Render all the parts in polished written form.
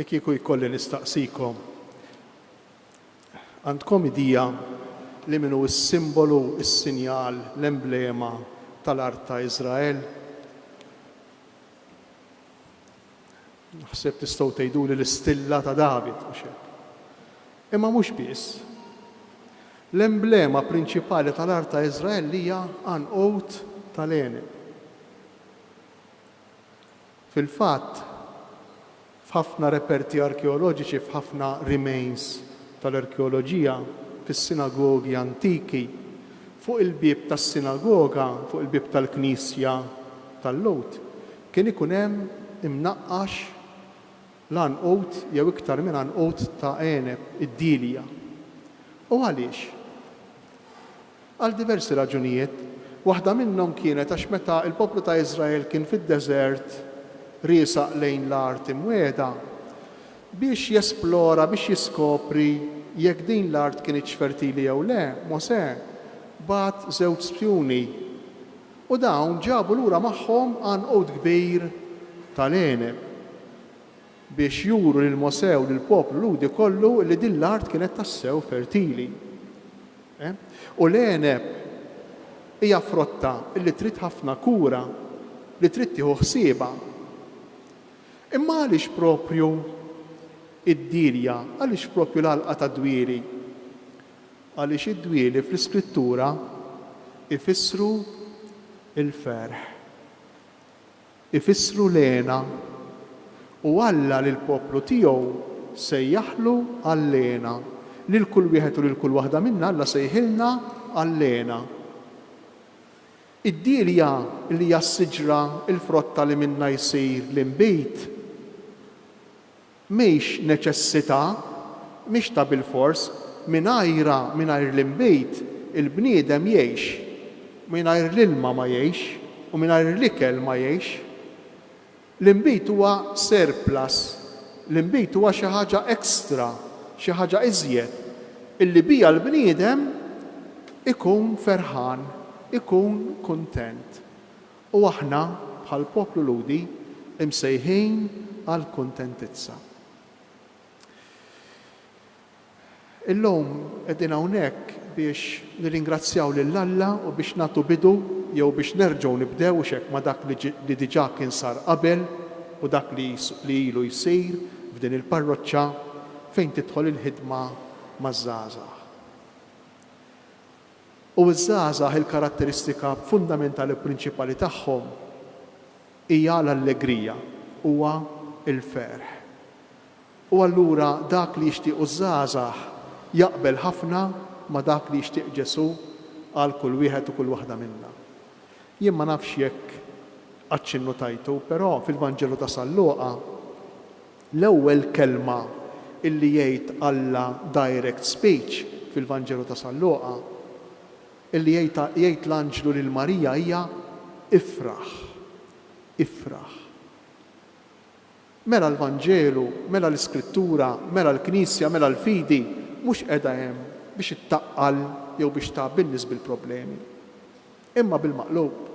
li kieku jkolli nistaqsikom. Għandkom idea li minnu s-simbolu, s-sinjal, l-emblema tal-art ta' Iżrael? Naħseb tistgħu tgħiduli l-istilla ta' David mhux hekk. Imma mhux biss. L-emblema prinċipali tal-art ta' Iżrael hija għanqot tal-għeneb. Fil-fatt, f'ħafna reperti arkeoloġiċi, f'ħafna remains tal-arkeoloġija, fis-sinagogi antiki, fuq il-bieb tas-sinagoga, fuq il-bieb tal-Knisja tal-Lot, kien ikun hemm imnaqqax l-għanqot jew iktar minn għanqot ta' għeneb, id-dilja. U għaliex? Għal diversi raġunijiet. Waħda minnhom kienet għax meta il-poplu ta' Iżrael kien fid-deżert riesaq lejn l-art imwiegħda biex jesplora, biex jiskopri jekk din l-art kienx fertili jew le, Mosè bat żewġ spjuni u dawn ġabu lura magħhom għanqot kbir tal-għeneb biex juru lil Mosè u lill-poplu ludi kollu li din l-art kienet tassew fertili. U l-għeneb hija frotta li trid ħafna kura, li trid tieħu ħsiebha. Imma għaliex propju id-dirja, għaliex propju l-għalqa ta' dwieli? Għaliex id-dwieli fl-Iskrittura ifissru il-ferħ, ifissru l-għena, u Alla lil poplu tiegħu sejjaħlu għall-għena. Lil kull wieħed u lil kull waħda minna Alla sejħilna għall-għena. Id-dirja li hija s-siġra, il-frotta li minna jsir l-imbejt mhix neċessità, mhix ta' bil-fors, mingħajr l-imbejt il-bniedem jgħix, mingħajr l-ilma ma jgħix u mingħajr l-ikel ma jgħix. L-imbejt huwa surplus, l-imbejt huwa xi ħaġa ekstra, xi ħaġa iżjed, illi bija l-bniedem ikun ferħan, ikun kuntent. U aħna bħal poplu ludi imsejħin għal kuntentizza. Illum qegħdin hawnhekk biex nirringrazzjaw lil Alla u biex nagħtu bidu jew biex nerġgħu nibdew x'hekk ma' dak li diġà kien sar qabel u dak li ilu jsir f'din il-parroċċa fejn tidħol il-ħidma maż-żgħażagħ. U ż-żgħażagħ il-karatteristika fundamentali prinċipali tagħhom hija l-allegrija, huwa il-ferħ. U allura dak li jixtiequ ż-żgħażagħ jaqbel ħafna ma' dak li jixtieq Ġesu għal kull wieħed u kull waħda minna. Jien ma nafx jekk aċċinnu tajtu, però fil-Vanġelu ta' San Luqa l-ewwel kelma illi jgħid Alla direct speech fil-Vanġelu ta' San Luqa illi jgħid l-anġlu lil Marija hija ifraħ, ifraħ. Mela l-Vanġelu, mela l-Iskrittura, mela l-Knisja, mela l-fidi mhux qiegħda hemm biex ittaqqal jew biex tagħbil nies bil-problemi. Imma bil-maqlub.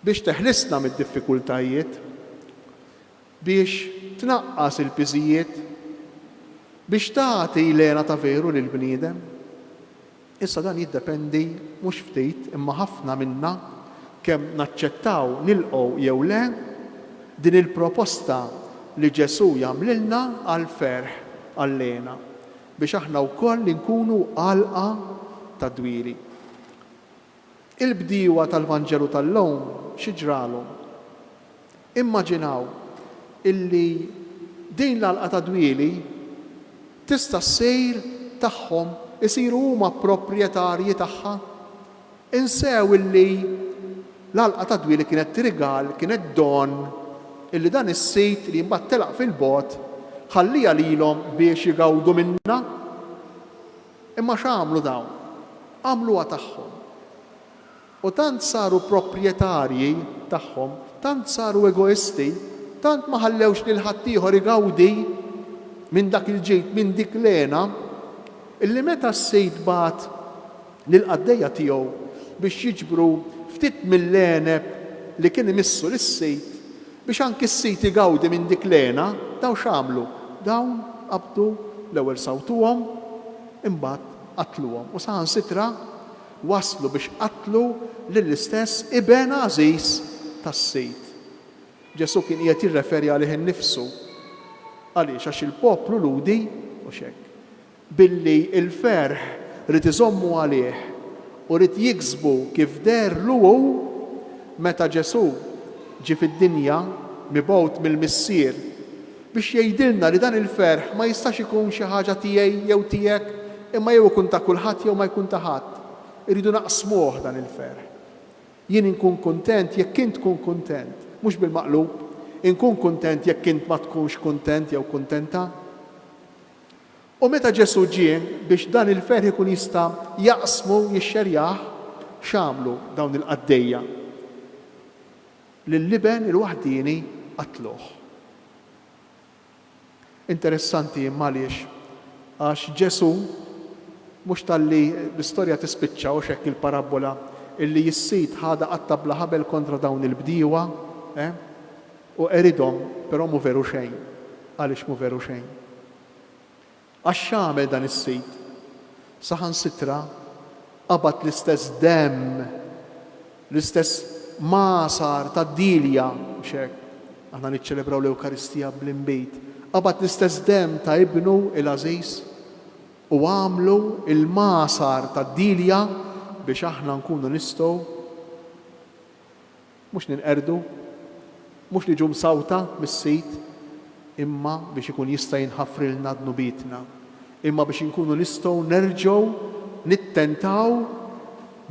Biex teħlisna mid-diffikultajiet, biex tnaqqas il-piżijiet, biex tagħti lena ta' veru lill-bniedem. Issa dan jiddependi mhux ftit imma ħafna minna kemm naċċettaw nilqgħu jew le din il-proposta li Ġesu jagħmlilna għal ferħ għallena biex aħna wkoll nkunu għalqa ta' dwieli. Il-bdiewa tal-Vanġelu tal-lum xi ġralhom? Immaġinaw illi din l-għalqa ta' dwieli tista' ssir tagħhom, isiru huma proprjetarji tagħha. Insew illi l-għalqa ta' dwieli kienet rigal, kienet don illi dan is-sejt li mbagħad telaq fil-bogħod ħallija lilhom biex jigawdu minnha. Imma x'għamlu dawn? Għamluha tagħhom. U tant saru proprjetarji tagħhom, tant saru egoisti, tant ma ħallewx lil ħadd ieħor igawdi minn dak il-ġejt, minn dik lena, illi meta s-sejt bat lill-qaddejja tiegħu biex jiġbru ftit mill-għeneb li kien imissu lis-sejt, biex anki s-sit igawdi minn dik lena, daw x'għamlu? Dawn qabdu l-ewwel sawtuhom, imbagħad qatluhom. U saħansitra waslu biex qatlu lill-istess iben għażiż tas-Sejt. Ġesu kien qiegħed jirreferi għalih innifsu. Għaliex għax il-poplu ludi u xek. Billi il-ferħ rid iżommu għalih u rid jiksbu kif derlu hu meta Ġesu ġi fid-dinja mibgħut mill-missier biex jgħidilna li dan il-ferħ ma jistax ikun xi ħaġa tiegħi jew tiegħek imma jew ikun ta' kulħadd jew ma jkun ta' ħadd. Irridu naqsmuh dan il-ferħ. Jien inkun kuntent jekk int tkun kuntent, mhux bil-maqlub. Inkun kuntent jekk int ma tkunx kuntent jew kuntenta. U meta Ġesu ġie biex dan il-ferħ ikun jista' jaqsmu jixxerjah x'għamlu dawn il-qaddejja. Lill-liben il-waħdini qatluh. Interessanti imma għaliex għax Ġesu mhux talli l-istorja tispiċċa u xekk il-parabola illi jis-sit ħada qatta bla ħabel kontra dawn il-bdiewa u eridhom però mu veru xejn. Għaliex mu veru xejn? Għax x'għamel dan is-sit? Saħansitra qabad l-istess demm, l-istess masar ta' dilja xek. Aħna niċċelebraw l-Ewkaristija bl-imbejt. Qabad l-istess demm ta' ibnu il-għażiż u għamlu il-masar ta' dilja biex aħna nkunu nistgħu mhux ninqerdu, mhux niġu msawta mis-sit, imma biex ikun jista' jinħaffrilna dnubitna, imma biex inkunu nistgħu nerġgħu nittentaw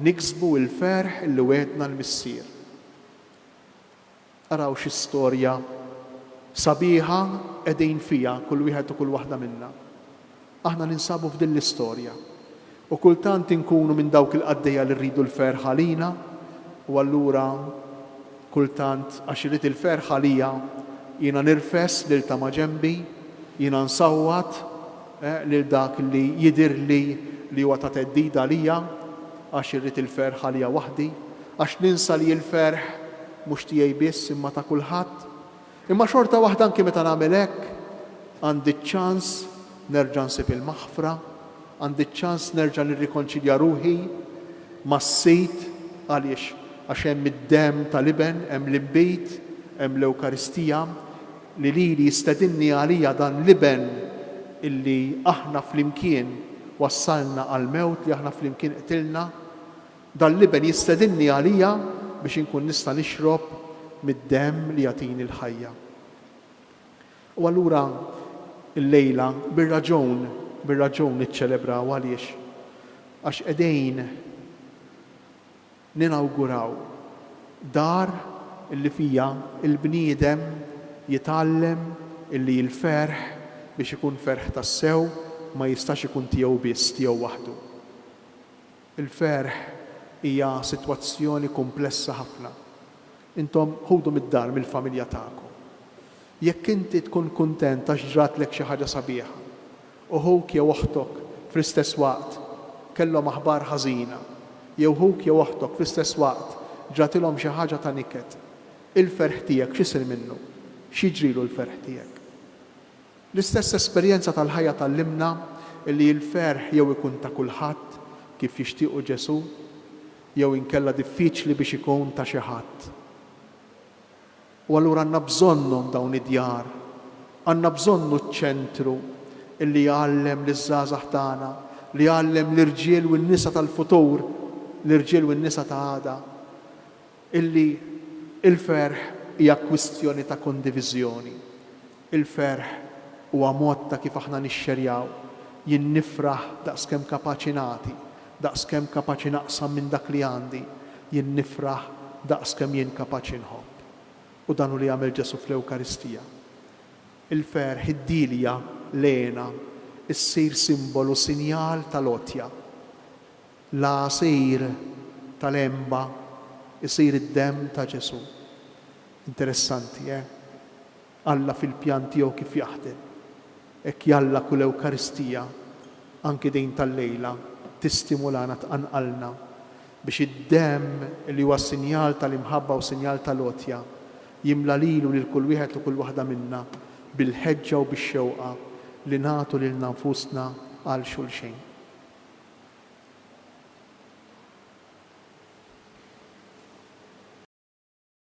niksbu l-ferħ illi wedna l-missier. Araw xi storja sabiħa qegħdin fiha kull wieħed u kull waħda minna. Aħna ninsabu f'din l-istorja. U kultant inkunu minn dawk il-qaddejja li rridu l-ferħ għalina u allura kultant għax irid il-ferħ għalija jiena nirfes lil ta' ma' ġenbi, jiena nsawwat lil dak li jidirli li huwa ta' teddida għalija għax irrid il-ferħ għalija waħdi, għax ninsa li l-ferħ mhux tiegħi biss imma ta' kulħadd. Imma xorta waħda anke meta nagħmel hekk għandi ċ-ċans nerġa' nsib il-maħfra, għandi ċ-ċans nerġa' nirrikonċilja ruħi mas-Sejt għaliex għax hemm id-demm tal-iben, hemm l-imbejt, hemm l-Ewkaristija li lili jistedinni għalija dan l-iben illi aħna flimkien wassalna għal-mewt li aħna flimkien qtilna, dan l-iben jistedinni għalija biex inkun nista' nixrob mid-demm li jagħtini l-ħajja. U allura il-lejla bir-raġun niċċelebraw għaliex għax qegħdin ninawguraw dar illi fija il-bniedem jitgħallem illi l-ferħ biex ikun ferħ tas-sew ma jistax ikun tiegħu biss tiegħu waħdu. Il-ferħ hija sitwazzjoni komplessa ħafna. Intom ħudu mid-dar mill-familja tagħkom. Jekk inti tkun kuntent għax ġratlek xi ħaġa sabiħa u ħuk jew oħtok fl-istess waqt kellhom aħbar ħażina, jew ħuk jew oħtok fl-istess waqt ġratilhom xi ħaġa ta' niket, il-ferħ tiegħek x'isir minnu? X'jiġrilu l-ferħ tiegħek? L-istess esperjenza tal-ħajja tallimna li l-ferħ jew ikun ta' kulħadd kif jixtiequ Ġesu, jew inkella diffiċli biex ikun ta' xi ħadd. U allura għandna bżonnhom dawn id-djar, għandna bżonnu ċ-ċentru illi jgħallem liż-żgħażagħ tagħna, li jgħallem l-irġiel u n-nisa tal-futur, l-irġiel u n-nisa ta' għada, illi il-ferħ hija kwistjoni ta' kondiviżjoni. Il-ferħ huwa mod ta' kif aħna nixxerjaw, jien nifraħ daqskemm kapaċi nagħti, daqskemm kapaċi naqsam minn dak li għandi, jien nifraħ daqskemm jien kapaċi nħobb. U dan hu li jagħmel Ġesu fl-Ewkaristija. Il-ferħ id-dilja lena issir simbolu sinjal tal-għotja. La sir tal-emba isir id-demm ta' Ġesu. Interessanti, Alla fil-pjan tiegħu kif jaħdem. Hekk jalla kull Ewkaristija anke din tal-lejla tistimulana tqanqalna biex id-demm li huwa sinjal tal-imħabba u sinjal tal-għotja jimla lilu lil kull wieħed u kull waħda minna bil-ħeġġa u bix-xewqa li nagħtu lil nfusna għal xulxin.